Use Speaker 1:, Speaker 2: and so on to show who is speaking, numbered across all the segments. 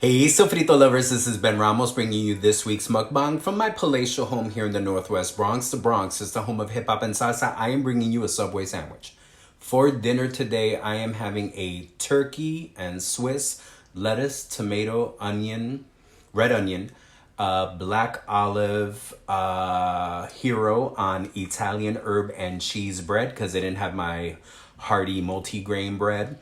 Speaker 1: Hey, Sofrito lovers, this is Ben Ramos bringing you this week's mukbang from my palatial home here in the Northwest Bronx. The Bronx is the home of hip hop and salsa. I am bringing you a Subway sandwich. For dinner today, I am having a turkey and Swiss lettuce, tomato, onion, red onion, black olive hero on Italian herb and cheese bread because they didn't have my hearty multi-grain bread.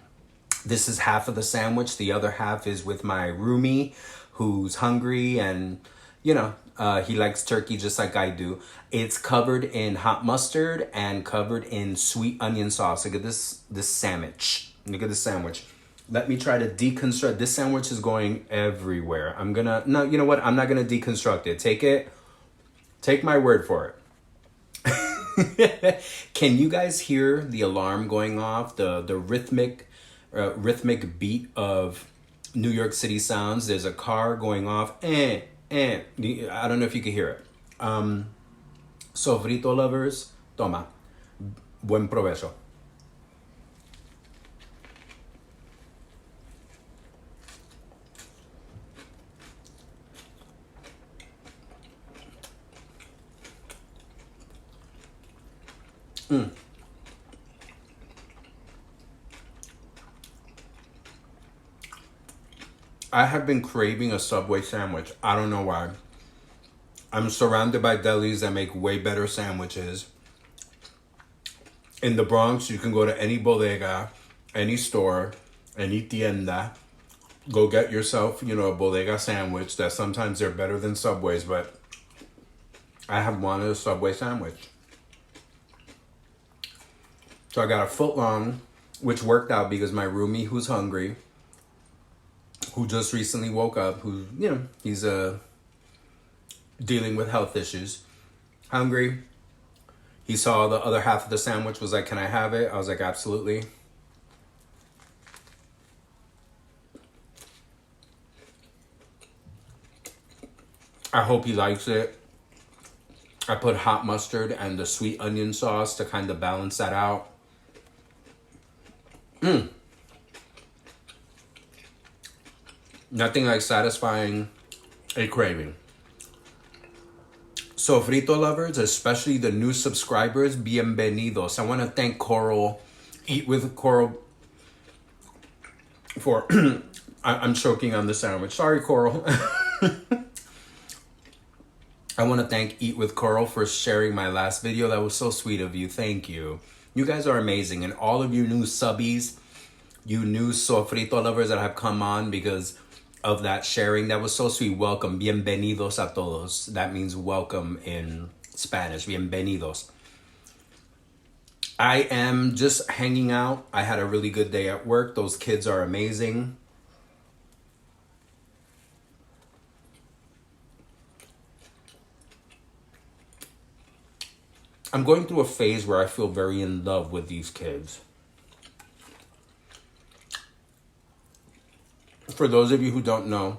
Speaker 1: This is half of the sandwich. The other half is with my roomie who's hungry and, he likes turkey just like I do. It's covered in hot mustard and covered in sweet onion sauce. Look at this sandwich. Look at this sandwich. Let me try to deconstruct. This sandwich is going everywhere. No, you know what? I'm not going to deconstruct it. Take my word for it. Can you guys hear the alarm going off? The rhythmic beat of New York City sounds. There's a car going off. I don't know if you can hear it. Sofrito lovers, toma. Buen provecho. I have been craving a Subway sandwich. I don't know why. I'm surrounded by delis that make way better sandwiches. In the Bronx, you can go to any bodega, any store, any tienda. Go get yourself, a bodega sandwich that sometimes they're better than Subway's, but I have wanted a Subway sandwich. So I got a foot long, which worked out because my roomie who's hungry, who just recently woke up, he's dealing with health issues, hungry. He saw the other half of the sandwich, was like, can I have it? I was like, absolutely. I hope he likes it. I put hot mustard and the sweet onion sauce to kind of balance that out. Nothing like satisfying a craving. Sofrito lovers, especially the new subscribers, bienvenidos. I want to thank Coral, Eat with Coral, for... I'm choking on the sandwich. Sorry, Coral. I want to thank Eat with Coral for sharing my last video. That was so sweet of you. Thank you. You guys are amazing. And all of you new subbies, you new Sofrito lovers that have come on because of that sharing, that was so sweet. Welcome. Bienvenidos a todos. That means welcome in Spanish. Bienvenidos. I am just hanging out. I had a really good day at work. Those kids are amazing. I'm going through a phase where I feel very in love with these kids. For those of you who don't know,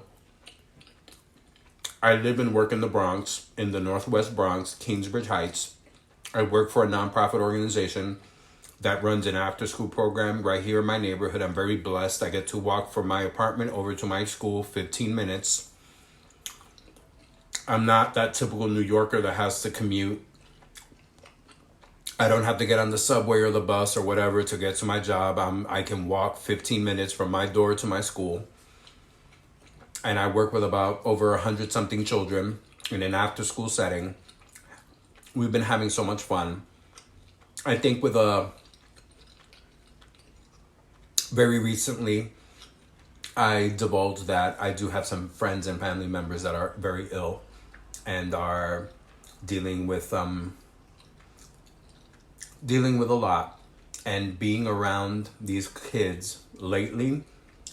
Speaker 1: I live and work in the Bronx, in the Northwest Bronx, Kingsbridge Heights. I work for a nonprofit organization that runs an after-school program right here in my neighborhood. I'm very blessed. I get to walk from my apartment over to my school 15 minutes. I'm not that typical New Yorker that has to commute. I don't have to get on the subway or the bus or whatever to get to my job. I can walk 15 minutes from my door to my school. And I work with about over 100-something children in an after-school setting. We've been having so much fun. I think very recently, I divulged that I do have some friends and family members that are very ill and are dealing with a lot. And being around these kids lately,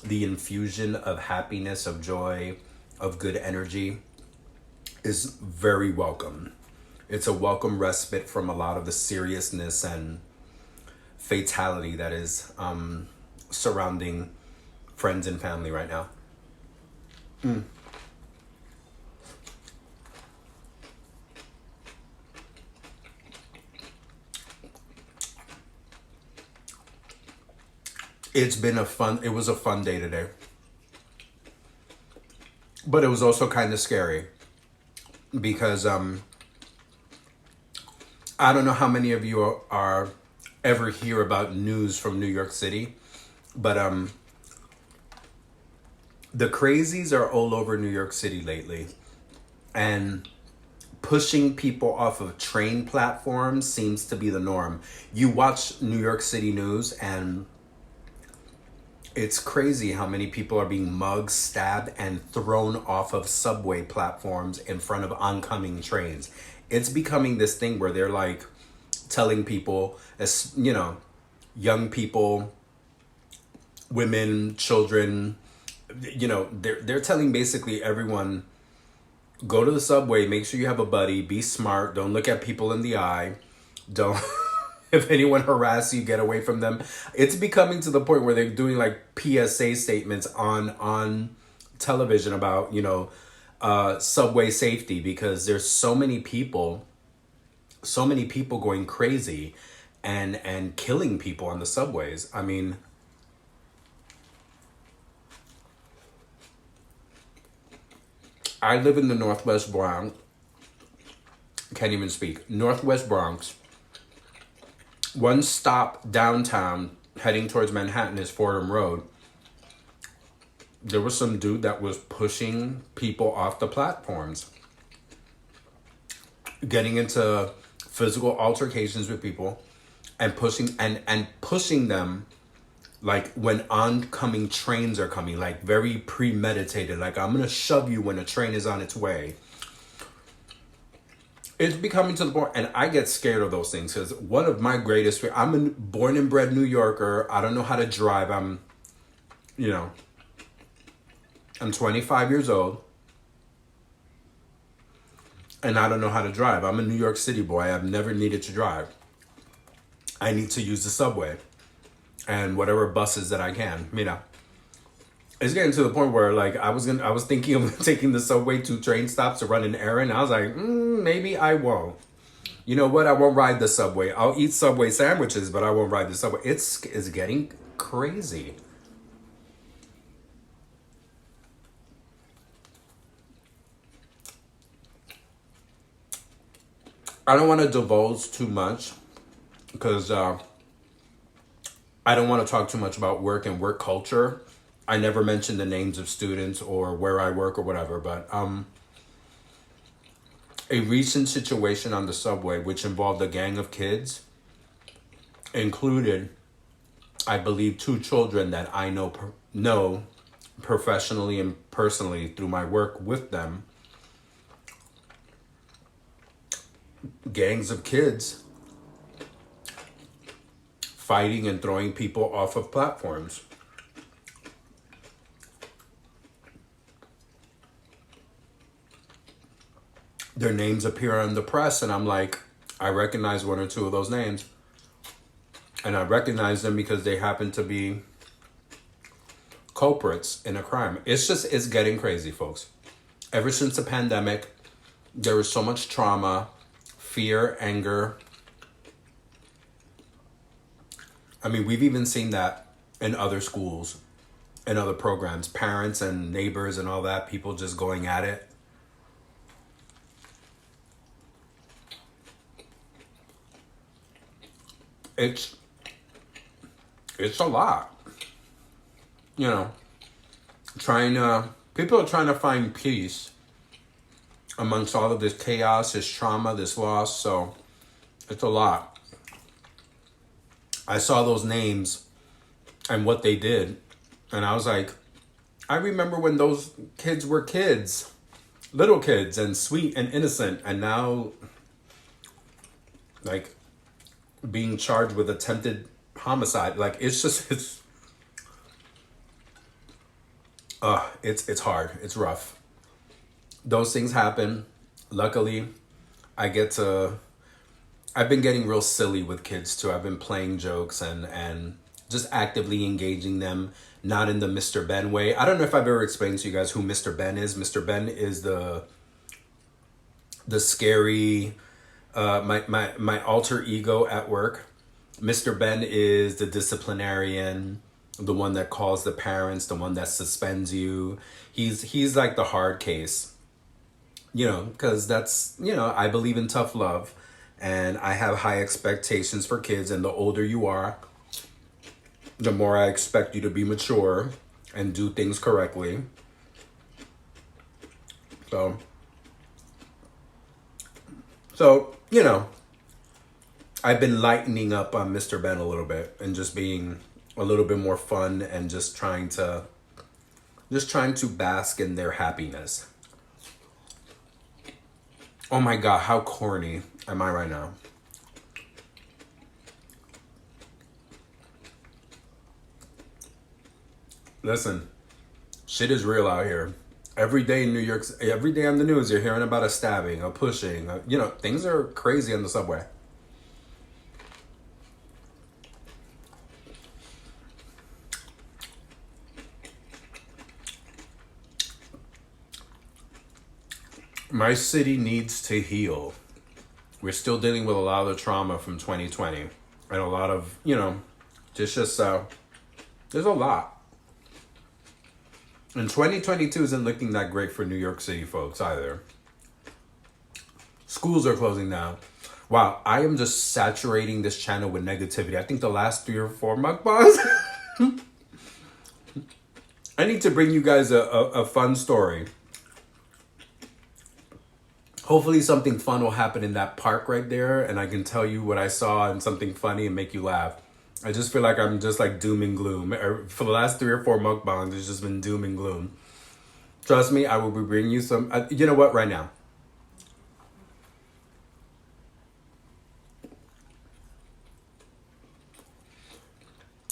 Speaker 1: the infusion of happiness, of joy, of good energy is very welcome. It's a welcome respite from a lot of the seriousness and fatality that is surrounding friends and family right now. It was a fun day today. But it was also kind of scary because I don't know how many of you are ever hear about news from New York City, but the crazies are all over New York City lately, and pushing people off of train platforms seems to be the norm. You watch New York City news and it's crazy how many people are being mugged, stabbed, and thrown off of subway platforms in front of oncoming trains. It's becoming this thing where they're like telling people, as you know, young people, women, children, they're telling basically everyone, go to the subway, make sure you have a buddy, be smart, don't look at people in the eye, don't if anyone harasses you, get away from them. It's becoming to the point where they're doing like PSA statements on television about, subway safety, because there's so many people going crazy and killing people on the subways. I mean, I live in the Northwest Bronx. Can't even speak. Northwest Bronx. One stop downtown heading towards Manhattan is Fordham Road. There was some dude that was pushing people off the platforms, getting into physical altercations with people and pushing them like when oncoming trains are coming, like very premeditated, like I'm gonna shove you when a train is on its way. It's becoming to the point, and I get scared of those things because one of my greatest fears, I'm a born and bred New Yorker. I don't know how to drive. I'm 25 years old, and I don't know how to drive. I'm a New York City boy. I've never needed to drive. I need to use the subway and whatever buses that I can. It's getting to the point where like I was thinking of taking the subway to train stops to run an errand. I was like, maybe I won't. You know what? I won't ride the subway. I'll eat Subway sandwiches, but I won't ride the subway. It's getting crazy. I don't want to divulge too much because I don't want to talk too much about work and work culture. I never mention the names of students or where I work or whatever, but a recent situation on the subway which involved a gang of kids included, I believe, 2 children that I know professionally and personally through my work with them. Gangs of kids fighting and throwing people off of platforms. Their names appear in the press, and I'm like, I recognize 1 or 2 of those names. And I recognize them because they happen to be culprits in a crime. It's getting crazy, folks. Ever since the pandemic, there was so much trauma, fear, anger. I mean, we've even seen that in other schools, in other programs, parents and neighbors and all that, people just going at it. It's a lot. People are trying to find peace amongst all of this chaos, this trauma, this loss. So it's a lot. I saw those names and what they did, and I was like, I remember when those kids were kids, little kids, and sweet and innocent, and now like being charged with attempted homicide. Like it's hard. It's rough. Those things happen. Luckily, I've been getting real silly with kids too. I've been playing jokes and just actively engaging them, not in the Mr. Ben way. I don't know if I've ever explained to you guys who Mr. Ben is. Mr. Ben is the scary, my alter ego at work. Mr. Ben is the disciplinarian. the one that calls the parents, the one that suspends you. He's like the hard case, because that's, I believe in tough love, and I have high expectations for kids, and the older you are, the more I expect you to be mature and do things correctly. So, I've been lightening up on Mr. Ben a little bit and just being a little bit more fun and just trying to bask in their happiness. Oh my God, how corny am I right now? Listen, shit is real out here. Every day in New York, every day on the news, you're hearing about a stabbing, a pushing. Things are crazy on the subway. My city needs to heal. We're still dealing with a lot of the trauma from 2020 and a lot of, there's a lot. And 2022 isn't looking that great for New York City folks either. Schools are closing down. Wow, I am just saturating this channel with negativity. I think the last 3 or 4 mukbangs. I need to bring you guys a fun story. Hopefully something fun will happen in that park right there, and I can tell you what I saw and something funny and make you laugh. I just feel like I'm just like doom and gloom. For the last 3 or 4 mukbangs, it's just been doom and gloom. Trust me, I will be bringing you some. You know what? Right now.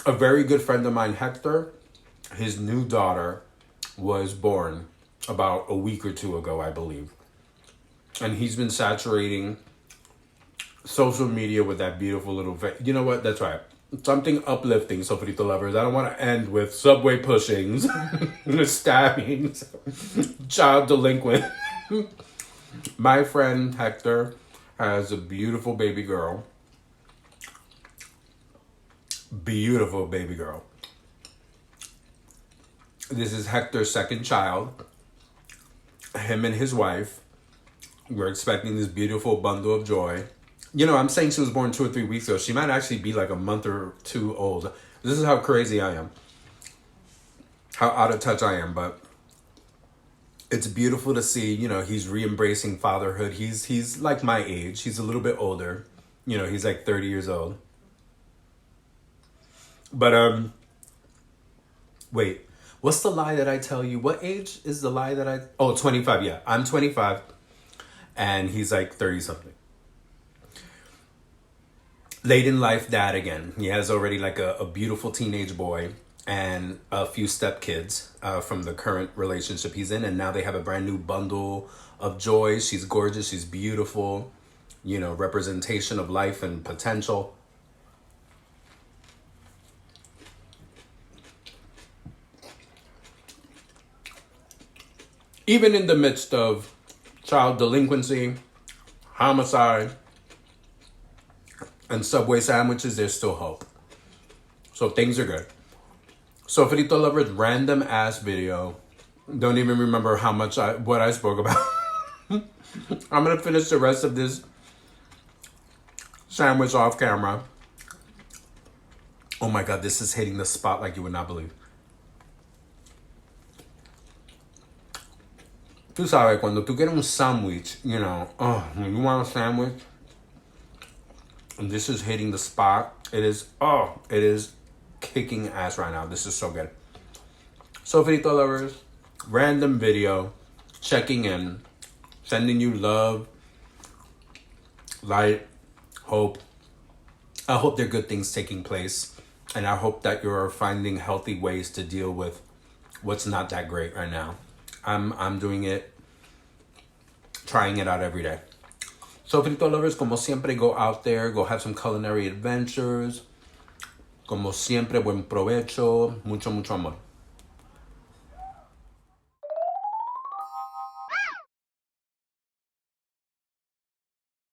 Speaker 1: A very good friend of mine, Hector, his new daughter was born about a week or 2 ago, I believe. And he's been saturating social media with that beautiful little you know what? That's right. Something uplifting, Sofrito lovers. I don't want to end with subway pushings, stabbings, child delinquent. My friend Hector has a beautiful baby girl. Beautiful baby girl. This is Hector's second child. Him and his wife. We're expecting this beautiful bundle of joy. I'm saying she was born 2 or 3 weeks ago. She might actually be like a month or 2 old. This is how crazy I am. How out of touch I am. But it's beautiful to see, he's re-embracing fatherhood. He's like my age. He's a little bit older. He's like 30 years old. But, wait. What's the lie that I tell you? What age is the lie that I... Oh, 25, yeah. I'm 25. And he's like 30 something. Late in life dad again. He has already like a beautiful teenage boy and a few stepkids from the current relationship he's in. And now they have a brand new bundle of joy. She's gorgeous. She's beautiful. Representation of life and potential. Even in the midst of child delinquency, homicide, and Subway sandwiches, there's still hope. So things are good. So Frito Lovers, random ass video. Don't even remember what I spoke about. I'm gonna finish the rest of this sandwich off camera. Oh my God, this is hitting the spot like you would not believe. Tú sabes, cuando tú quieres un sandwich, when you want a sandwich, and this is hitting the spot, it is kicking ass right now. This is so good. So, Frito Lovers, random video, checking in, sending you love, light, hope. I hope there are good things taking place, and I hope that you're finding healthy ways to deal with what's not that great right now. I'm doing it, trying it out every day. So, Frito Lovers, como siempre, go out there, go have some culinary adventures. Como siempre, buen provecho, mucho, mucho amor.